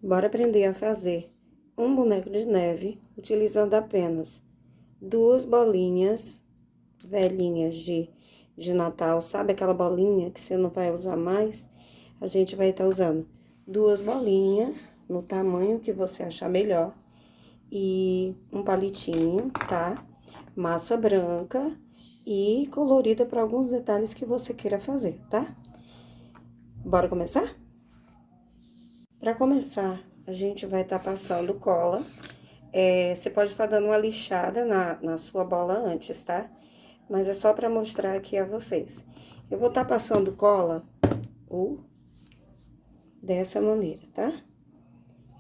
Bora aprender a fazer um boneco de neve utilizando apenas 2 bolinhas velhinhas de Natal. Sabe aquela bolinha que você não vai usar mais? A gente vai estar usando 2 bolinhas no tamanho que você achar melhor e um palitinho, tá? Massa branca e colorida para alguns detalhes que você queira fazer, tá? Bora começar? Para começar, a gente vai estar passando cola. Você pode estar dando uma lixada na sua bola antes, tá? Mas é só para mostrar aqui a vocês. Eu vou estar passando cola dessa maneira, tá?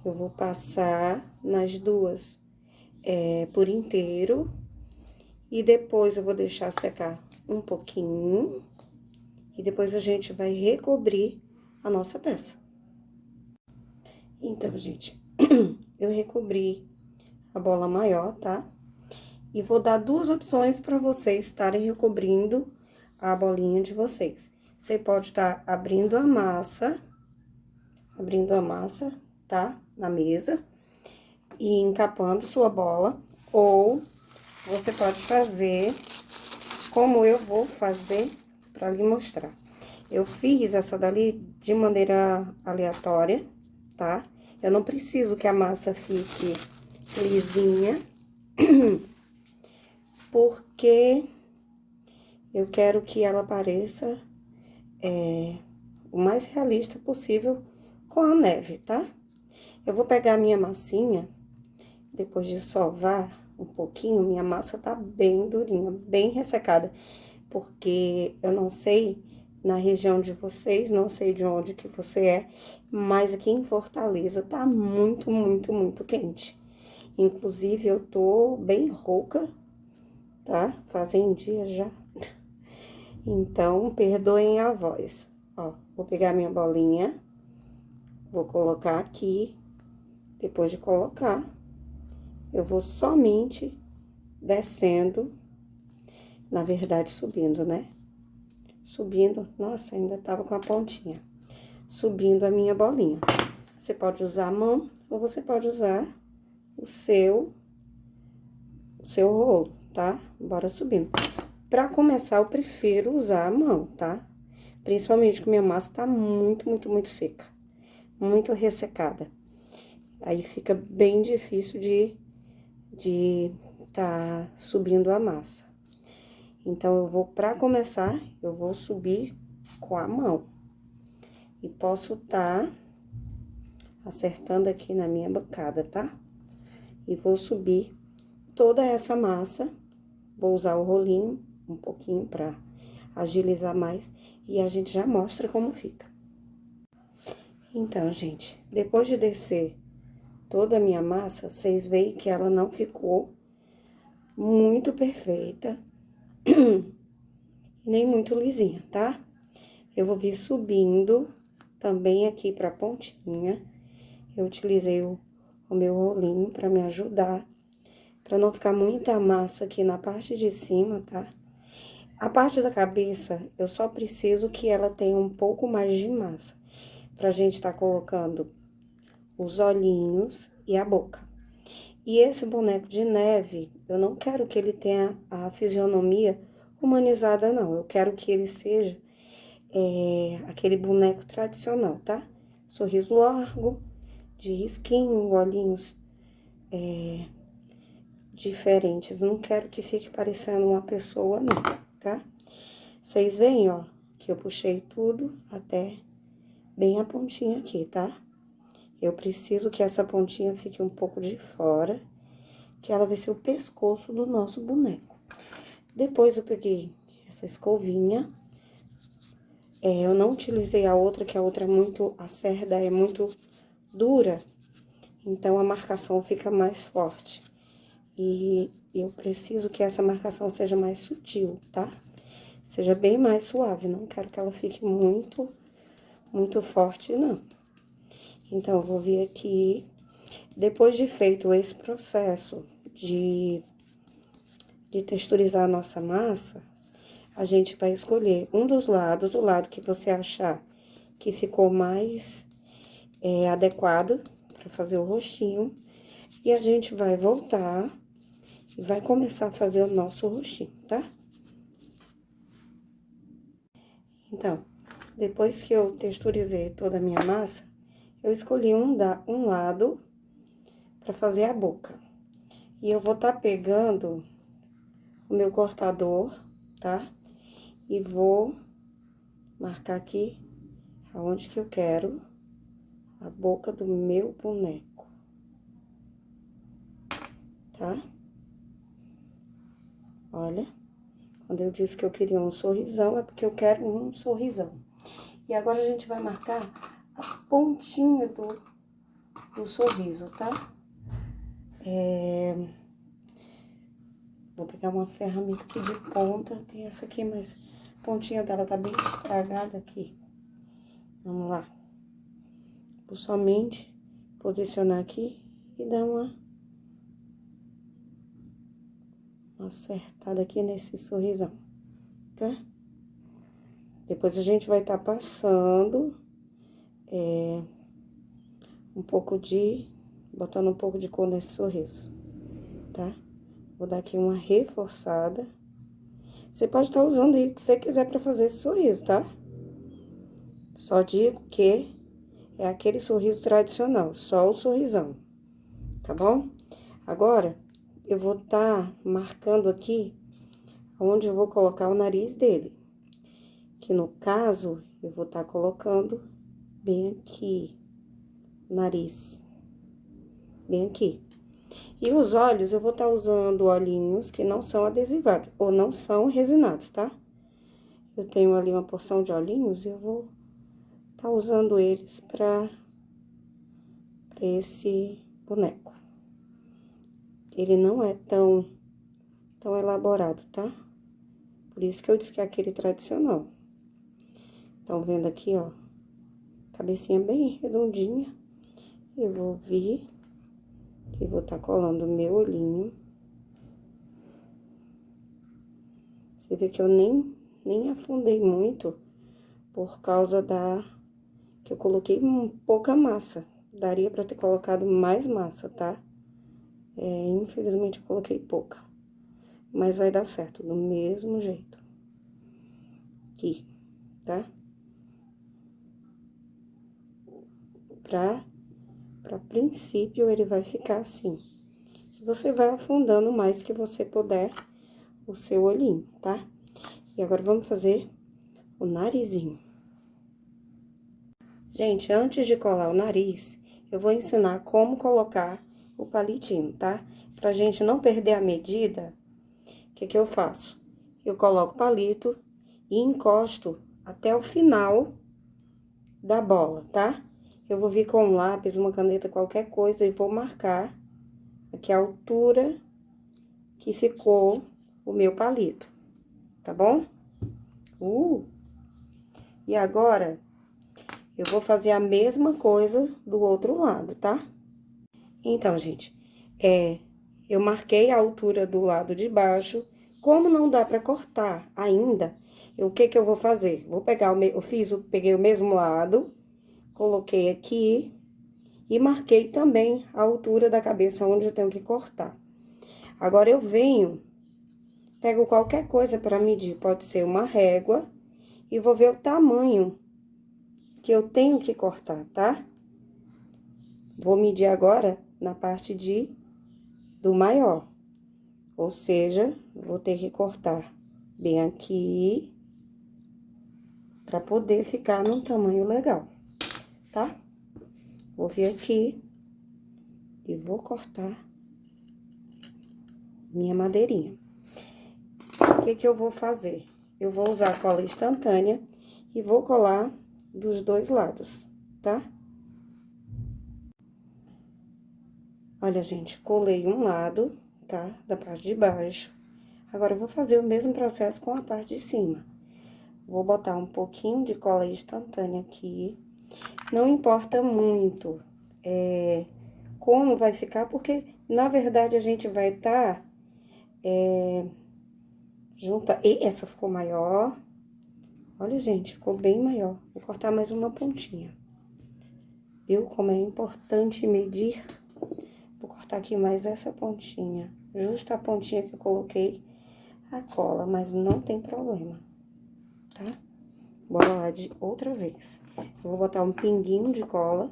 Eu vou passar nas duas por inteiro. E depois eu vou deixar secar um pouquinho. E depois a gente vai recobrir a nossa peça. Então, gente, eu recobri a bola maior, tá? E vou dar 2 opções para vocês estarem recobrindo a bolinha de vocês. Você pode estar abrindo a massa, tá? Na mesa e encapando sua bola. Ou você pode fazer como eu vou fazer para lhe mostrar. Eu fiz essa dali de maneira aleatória, tá? Eu não preciso que a massa fique lisinha, porque eu quero que ela pareça o mais realista possível com a neve, tá? Eu vou pegar a minha massinha, depois de sovar um pouquinho, minha massa tá bem durinha, bem ressecada, porque eu não sei na região de vocês, não sei de onde que você é, mas aqui em Fortaleza tá muito, muito, muito quente. Inclusive, eu tô bem rouca, tá? Fazem dias já. Então, perdoem a voz. Ó, vou pegar minha bolinha, vou colocar aqui. Depois de colocar, eu vou somente descendo, na verdade, subindo, né? Subindo, nossa, ainda tava com a pontinha. Subindo a minha bolinha. Você pode usar a mão ou você pode usar o seu rolo, tá? Bora subindo. Pra começar, eu prefiro usar a mão, tá? Principalmente que minha massa tá muito, muito, muito seca. Muito ressecada. Aí fica bem difícil de tá subindo a massa. Então, pra começar, eu vou subir com a mão. E posso tá acertando aqui na minha bancada, tá? E vou subir toda essa massa. Vou usar o rolinho um pouquinho pra agilizar mais. E a gente já mostra como fica. Então, gente, depois de descer toda a minha massa, vocês veem que ela não ficou muito perfeita, nem muito lisinha, tá? Eu vou vir subindo também aqui pra pontinha. Eu utilizei o meu rolinho pra me ajudar, pra não ficar muita massa aqui na parte de cima, tá? A parte da cabeça, eu só preciso que ela tenha um pouco mais de massa, pra gente tá colocando os olhinhos e a boca. E esse boneco de neve, eu não quero que ele tenha a fisionomia humanizada, não. Eu quero que ele seja aquele boneco tradicional, tá? Sorriso largo, de risquinho, olhinhos diferentes. Não quero que fique parecendo uma pessoa, não, tá? Vocês veem, ó, que eu puxei tudo até bem a pontinha aqui, tá? Eu preciso que essa pontinha fique um pouco de fora, que ela vai ser o pescoço do nosso boneco. Depois eu peguei essa escovinha. Eu não utilizei a outra, que a outra é muito, a cerda é muito dura, então a marcação fica mais forte. E eu preciso que essa marcação seja mais sutil, tá? Seja bem mais suave, não quero que ela fique muito, muito forte, não. Então, eu vou vir aqui, depois de feito esse processo de texturizar a nossa massa, a gente vai escolher um dos lados, o lado que você achar que ficou mais adequado para fazer o rostinho. E a gente vai voltar e vai começar a fazer o nosso rostinho, tá? Então, depois que eu texturizei toda a minha massa, eu escolhi um lado para fazer a boca. E eu vou tá pegando o meu cortador, tá? E vou marcar aqui aonde que eu quero a boca do meu boneco, tá? Olha, quando eu disse que eu queria um sorrisão, é porque eu quero um sorrisão. E agora a gente vai marcar a pontinha do sorriso, tá? Vou pegar uma ferramenta aqui de ponta, tem essa aqui, mas a pontinha dela tá bem estragada aqui. Vamos lá. Vou somente posicionar aqui e dar uma acertada aqui nesse sorrisão, tá? Depois a gente vai tá passando botando um pouco de cor nesse sorriso, tá? Vou dar aqui uma reforçada. Você pode estar usando aí o que você quiser pra fazer esse sorriso, tá? Só digo que é aquele sorriso tradicional, só o sorrisão, tá bom? Agora, eu vou tá marcando aqui onde eu vou colocar o nariz dele. Que no caso, eu vou tá colocando bem aqui, o nariz. Bem aqui. E os olhos, eu vou tá usando olhinhos que não são adesivados, ou não são resinados, tá? Eu tenho ali uma porção de olhinhos e eu vou tá usando eles pra esse boneco. Ele não é tão elaborado, tá? Por isso que eu disse que é aquele tradicional. Estão vendo aqui, ó, cabecinha bem redondinha. Eu vou vir e vou tá colando o meu olhinho. Você vê que eu nem afundei muito por causa que eu coloquei pouca massa. Daria pra ter colocado mais massa, tá? Infelizmente eu coloquei pouca. Mas vai dar certo, do mesmo jeito. Aqui, tá? Pra princípio, ele vai ficar assim. Você vai afundando mais que você puder o seu olhinho, tá? E agora, vamos fazer o narizinho. Gente, antes de colar o nariz, eu vou ensinar como colocar o palitinho, tá? Pra gente não perder a medida, o que que eu faço? Eu coloco o palito e encosto até o final da bola, tá? Eu vou vir com um lápis, uma caneta, qualquer coisa, e vou marcar aqui a altura que ficou o meu palito, tá bom? E agora, eu vou fazer a mesma coisa do outro lado, tá? Então, gente, eu marquei a altura do lado de baixo. Como não dá pra cortar ainda, o que que eu vou fazer? Vou pegar peguei o mesmo lado, coloquei aqui e marquei também a altura da cabeça onde eu tenho que cortar. Agora, eu pego qualquer coisa pra medir, pode ser uma régua, e vou ver o tamanho que eu tenho que cortar, tá? Vou medir agora na parte do maior. Ou seja, vou ter que cortar bem aqui, pra poder ficar num tamanho legal, tá? Vou vir aqui e vou cortar minha madeirinha. O que que eu vou fazer? Eu vou usar a cola instantânea e vou colar dos dois lados, tá? Olha, gente, colei um lado, tá? Da parte de baixo. Agora, eu vou fazer o mesmo processo com a parte de cima. Vou botar um pouquinho de cola instantânea aqui. Não importa muito como vai ficar, porque, na verdade, a gente vai tá junta... E essa ficou maior. Olha, gente, ficou bem maior. Vou cortar mais uma pontinha. Viu como é importante medir? Vou cortar aqui mais essa pontinha, justo a pontinha que eu coloquei a cola, mas não tem problema, tá? Bora lá de outra vez. Eu vou botar um pinguinho de cola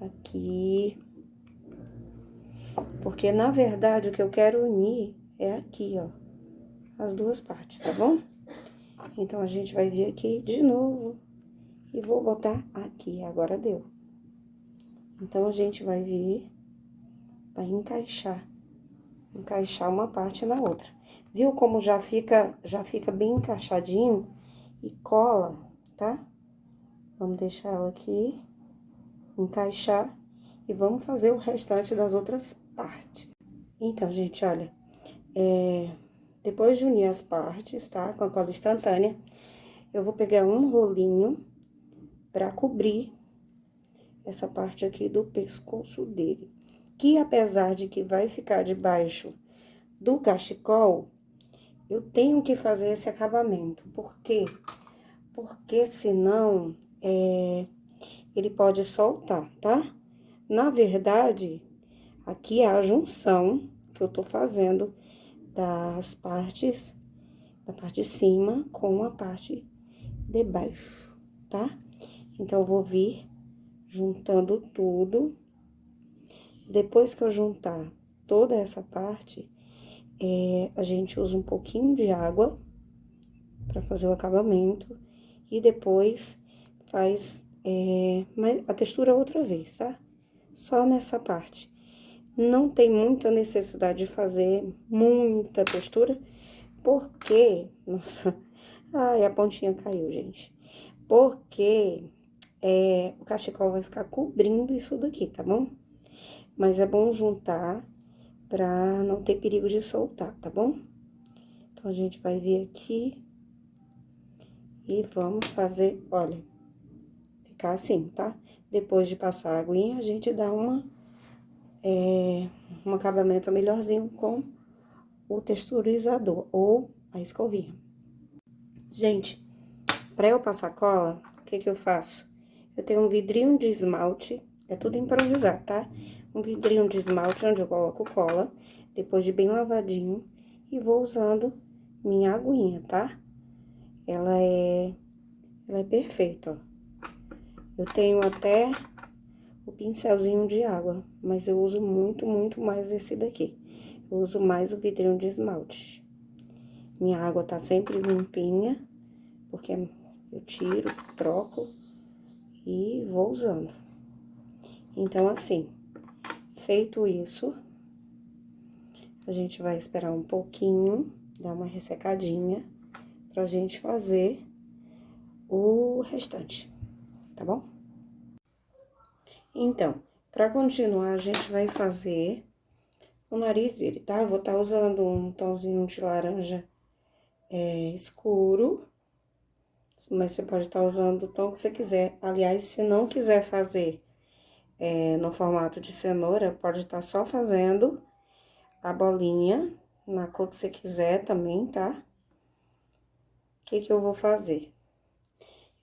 aqui, porque na verdade o que eu quero unir é aqui, ó, as duas partes, tá bom? Então, a gente vai vir aqui de novo e vou botar aqui, agora deu. Então, a gente vai vir, vai encaixar uma parte na outra. Viu como já fica bem encaixadinho e cola, tá? Vamos deixar ela aqui, encaixar e vamos fazer o restante das outras partes. Então, gente, olha, depois de unir as partes, tá? Com a cola instantânea, eu vou pegar um rolinho pra cobrir essa parte aqui do pescoço dele. Que apesar de que vai ficar debaixo do cachecol, eu tenho que fazer esse acabamento. Por quê? Porque senão, ele pode soltar, tá? Na verdade, aqui é a junção que eu tô fazendo das partes, da parte de cima com a parte de baixo, tá? Então, eu vou vir juntando tudo. Depois que eu juntar toda essa parte, a gente usa um pouquinho de água para fazer o acabamento e depois faz a textura outra vez, tá? Só nessa parte. Não tem muita necessidade de fazer muita textura, porque... Nossa, ai, a pontinha caiu, gente. Porque o cachecol vai ficar cobrindo isso daqui, tá bom? Mas é bom juntar pra não ter perigo de soltar, tá bom? Então, a gente vai vir aqui e vamos fazer, olha, ficar assim, tá? Depois de passar a aguinha, a gente dá um acabamento melhorzinho com o texturizador ou a escovinha. Gente, pra eu passar cola, o que que eu faço? Eu tenho um vidrinho de esmalte, é tudo improvisado, tá? Um vidrinho de esmalte onde eu coloco cola, depois de bem lavadinho, e vou usando minha aguinha, tá? Ela é perfeita, ó. Eu tenho até o pincelzinho de água, mas eu uso muito, muito mais esse daqui. Eu uso mais o vidrinho de esmalte. Minha água tá sempre limpinha, porque eu tiro, troco e vou usando. Então, assim, feito isso, a gente vai esperar um pouquinho, dar uma ressecadinha, pra gente fazer o restante, tá bom? Então, pra continuar, a gente vai fazer o nariz dele, tá? Eu vou estar usando um tomzinho de laranja escuro, mas você pode estar usando o tom que você quiser. Aliás, se não quiser fazer no formato de cenoura, pode estar só fazendo a bolinha na cor que você quiser também, tá? O que que eu vou fazer?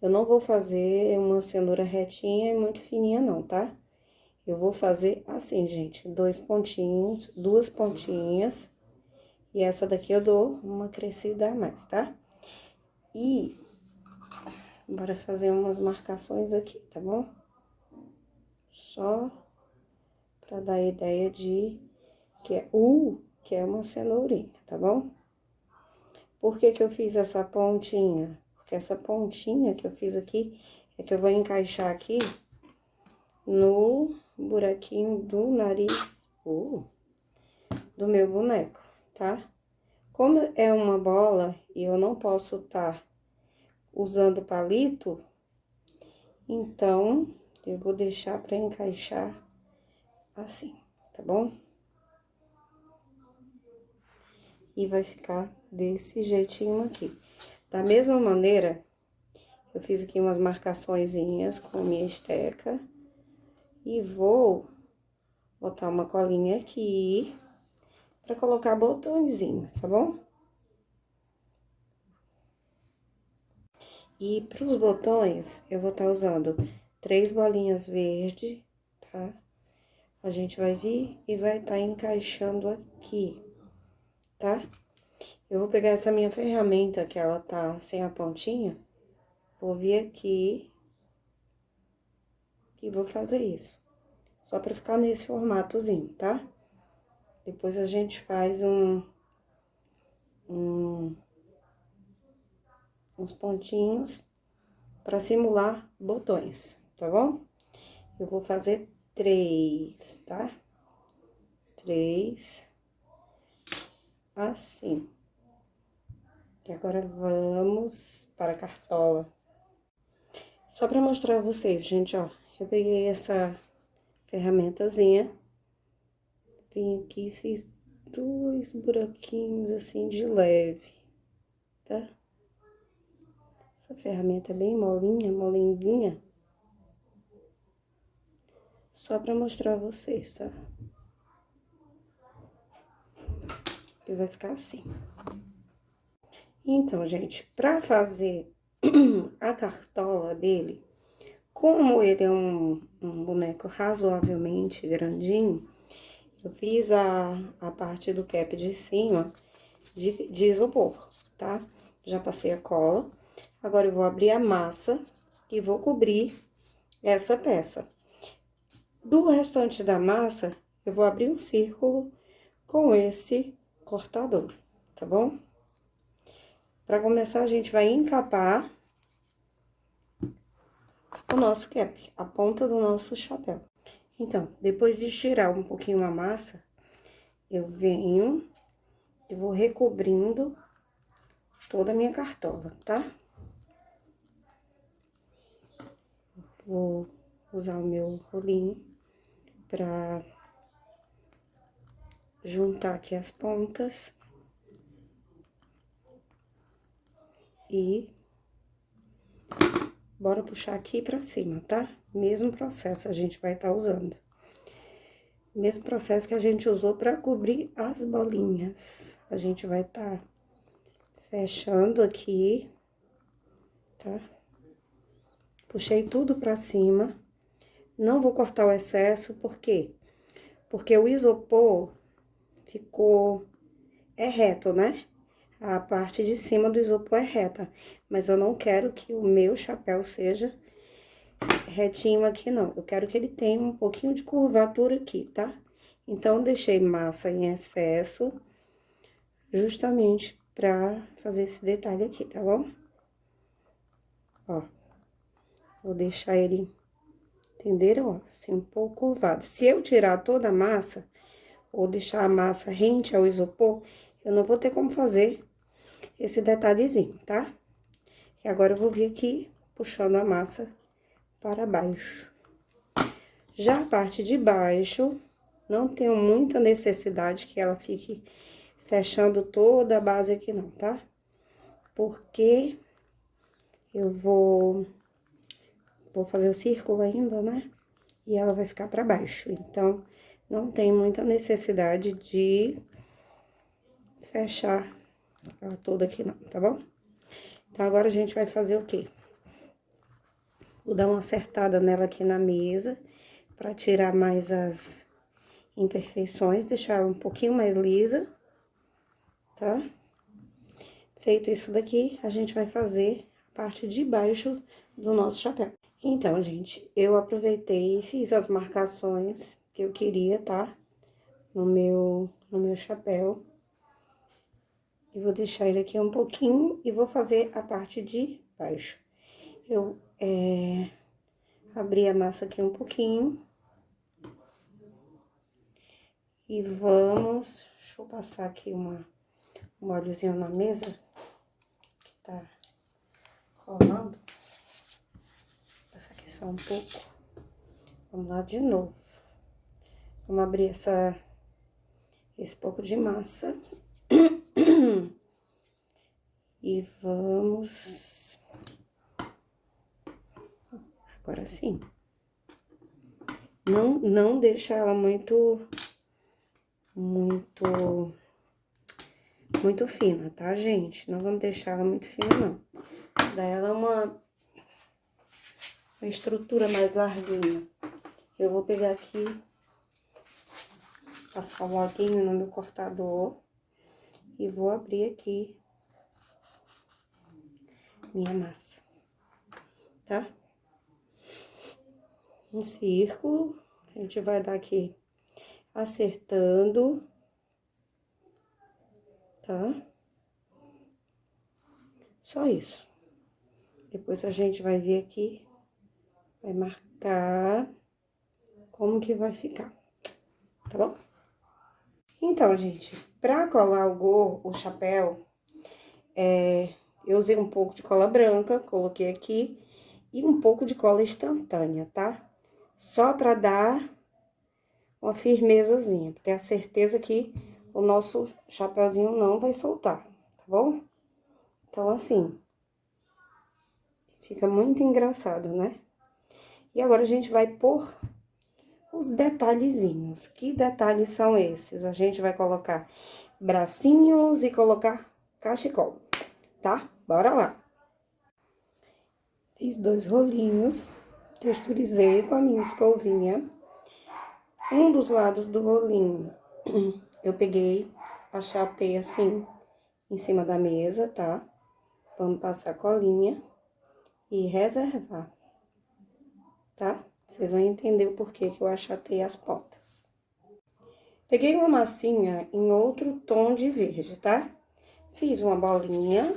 Eu não vou fazer uma cenoura retinha e muito fininha não, tá? Eu vou fazer assim, gente, dois pontinhos, duas pontinhas, e essa daqui eu dou uma crescida a mais, tá? E bora fazer umas marcações aqui, tá bom? Só pra dar a ideia de que é uma cenourinha, tá bom? Por que que eu fiz essa pontinha? Porque essa pontinha que eu fiz aqui é que eu vou encaixar aqui no buraquinho do nariz do meu boneco, tá? Como é uma bola e eu não posso estar usando palito, então eu vou deixar pra encaixar assim, tá bom? E vai ficar desse jeitinho aqui. Da mesma maneira, eu fiz aqui umas marcaçõezinhas com a minha esteca. E vou botar uma colinha aqui pra colocar botõezinhos, tá bom? E pros botões, eu vou estar usando 3 bolinhas verdes, tá? A gente vai vir e vai estar encaixando aqui, tá? Eu vou pegar essa minha ferramenta, que ela tá sem a pontinha, vou vir aqui e vou fazer isso. Só pra ficar nesse formatozinho, tá? Depois a gente faz uns pontinhos pra simular botões, tá bom? Eu vou fazer 3, tá? 3, assim. E agora vamos para a cartola. Só pra mostrar a vocês, gente, ó. Eu peguei essa ferramentazinha, vim aqui e fiz 2 buraquinhos assim de leve, tá? Essa ferramenta é bem molinha, molenguinha. Só pra mostrar a vocês, tá? E vai ficar assim. Então, gente, pra fazer a cartola dele, como ele é um boneco razoavelmente grandinho, eu fiz a parte do cap de cima de isopor, tá? Já passei a cola. Agora, eu vou abrir a massa e vou cobrir essa peça. Do restante da massa, eu vou abrir um círculo com esse cortador, tá bom? Pra começar, a gente vai encapar o nosso cap, a ponta do nosso chapéu. Então, depois de estirar um pouquinho a massa, eu venho e vou recobrindo toda a minha cartola, tá? Vou usar o meu rolinho pra juntar aqui as pontas. E bora puxar aqui pra cima, tá? Mesmo processo a gente vai estar usando. Mesmo processo que a gente usou pra cobrir as bolinhas. A gente vai estar fechando aqui, tá? Puxei tudo pra cima. Não vou cortar o excesso, por quê? Porque o isopor ficou... é reto, né? A parte de cima do isopor é reta, mas eu não quero que o meu chapéu seja retinho aqui, não. Eu quero que ele tenha um pouquinho de curvatura aqui, tá? Então, deixei massa em excesso, justamente pra fazer esse detalhe aqui, tá bom? Ó, vou deixar ele, entenderam? Ó, assim, um pouco curvado. Se eu tirar toda a massa, ou deixar a massa rente ao isopor, eu não vou ter como fazer esse detalhezinho, tá? E agora, eu vou vir aqui, puxando a massa para baixo. Já a parte de baixo, não tenho muita necessidade que ela fique fechando toda a base aqui não, tá? Porque eu vou fazer o círculo ainda, né? E ela vai ficar pra baixo. Então, não tem muita necessidade de fechar ela toda aqui não, tá bom? Então, agora a gente vai fazer o quê? Vou dar uma acertada nela aqui na mesa, pra tirar mais as imperfeições, deixar ela um pouquinho mais lisa, tá? Feito isso daqui, a gente vai fazer a parte de baixo do nosso chapéu. Então, gente, eu aproveitei e fiz as marcações que eu queria, tá? No meu chapéu. E vou deixar ele aqui um pouquinho e vou fazer a parte de baixo. Eu abri a massa aqui um pouquinho. E vamos... Deixa eu passar aqui um óleozinho na mesa, que tá rolando. Vou passar aqui só um pouco. Vamos lá de novo. Vamos abrir esse pouco de massa. E vamos... Agora sim. Não deixa ela muito fina, tá, gente? Não vamos deixar ela muito fina, não. Dá ela uma uma estrutura mais larguinha. Eu vou pegar aqui, passar um olhinho no meu cortador e vou abrir aqui minha massa, tá? Um círculo, a gente vai dar aqui acertando, tá? Só isso. Depois a gente vai vir aqui, vai marcar como que vai ficar, tá bom? Então, gente, pra colar o gorro, o chapéu, eu usei um pouco de cola branca, coloquei aqui, e um pouco de cola instantânea, tá? Só pra dar uma firmezazinha, pra ter a certeza que o nosso chapéuzinho não vai soltar, tá bom? Então, assim, fica muito engraçado, né? E agora a gente vai pôr os detalhezinhos. Que detalhes são esses? A gente vai colocar bracinhos e colocar cachecol, tá? Bora lá. Fiz 2 rolinhos, texturizei com a minha escovinha. Um dos lados do rolinho, eu peguei, achatei assim, em cima da mesa, tá? Vamos passar colinha e reservar, tá? Vocês vão entender o porquê que eu achatei as pontas. Peguei uma massinha em outro tom de verde, tá? Fiz uma bolinha,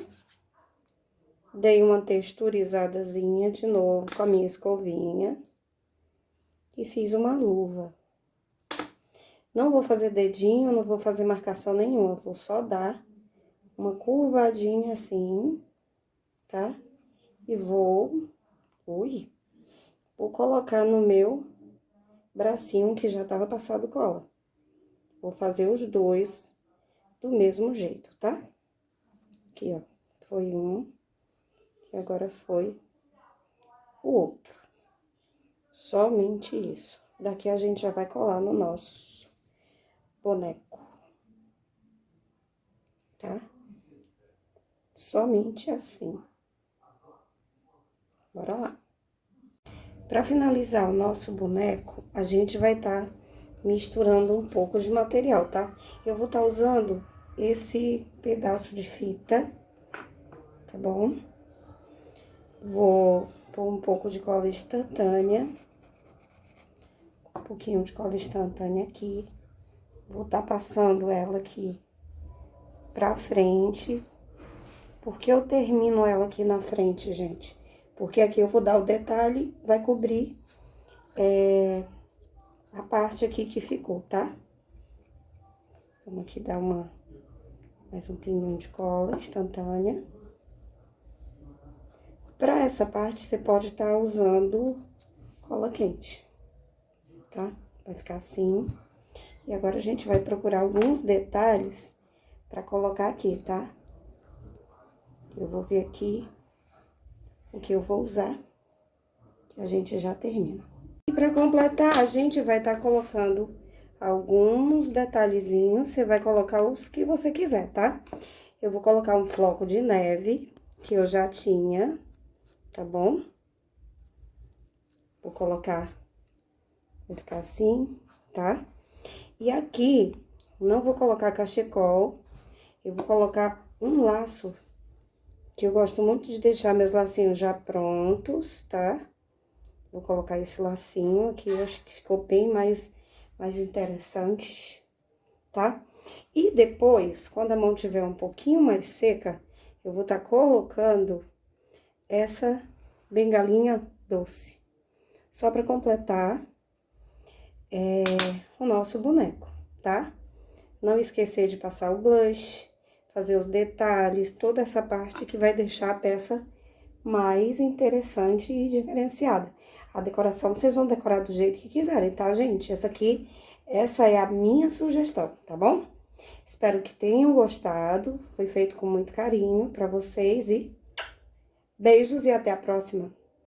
dei uma texturizadazinha de novo com a minha escovinha e fiz uma luva. Não vou fazer dedinho, não vou fazer marcação nenhuma, vou só dar uma curvadinha assim, tá? E vou colocar no meu bracinho que já tava passado cola. Vou fazer os dois do mesmo jeito, tá? Aqui, ó, foi um, e agora foi o outro. Somente isso. Daqui a gente já vai colar no nosso boneco, tá? Somente assim. Bora lá. Pra finalizar o nosso boneco, a gente vai estar misturando um pouco de material, tá? Eu vou estar usando esse pedaço de fita, tá bom? Vou pôr um pouco de cola instantânea, um pouquinho de cola instantânea aqui. Vou estar passando ela aqui pra frente. Por que eu termino ela aqui na frente, gente? Porque aqui eu vou dar o detalhe, vai cobrir a parte aqui que ficou, tá? Vamos aqui dar mais um pinguinho de cola instantânea. Pra essa parte, você pode estar usando cola quente, tá? Vai ficar assim. E agora, a gente vai procurar alguns detalhes pra colocar aqui, tá? Eu vou ver aqui o que eu vou usar, que a gente já termina. E pra completar, a gente vai estar colocando alguns detalhezinhos, você vai colocar os que você quiser, tá? Eu vou colocar um floco de neve, que eu já tinha, tá bom? Vou colocar, vai ficar assim, tá? E aqui, não vou colocar cachecol, eu vou colocar um laço, que eu gosto muito de deixar meus lacinhos já prontos, tá? Vou colocar esse lacinho aqui, eu acho que ficou bem mais interessante, tá? E depois, quando a mão tiver um pouquinho mais seca, eu vou estar colocando essa bengalinha doce. Só pra completar o nosso boneco, tá? Não esquecer de passar o blush, fazer os detalhes, toda essa parte que vai deixar a peça mais interessante e diferenciada. A decoração, vocês vão decorar do jeito que quiserem, tá, gente? Essa é a minha sugestão, tá bom? Espero que tenham gostado, foi feito com muito carinho pra vocês e beijos e até a próxima!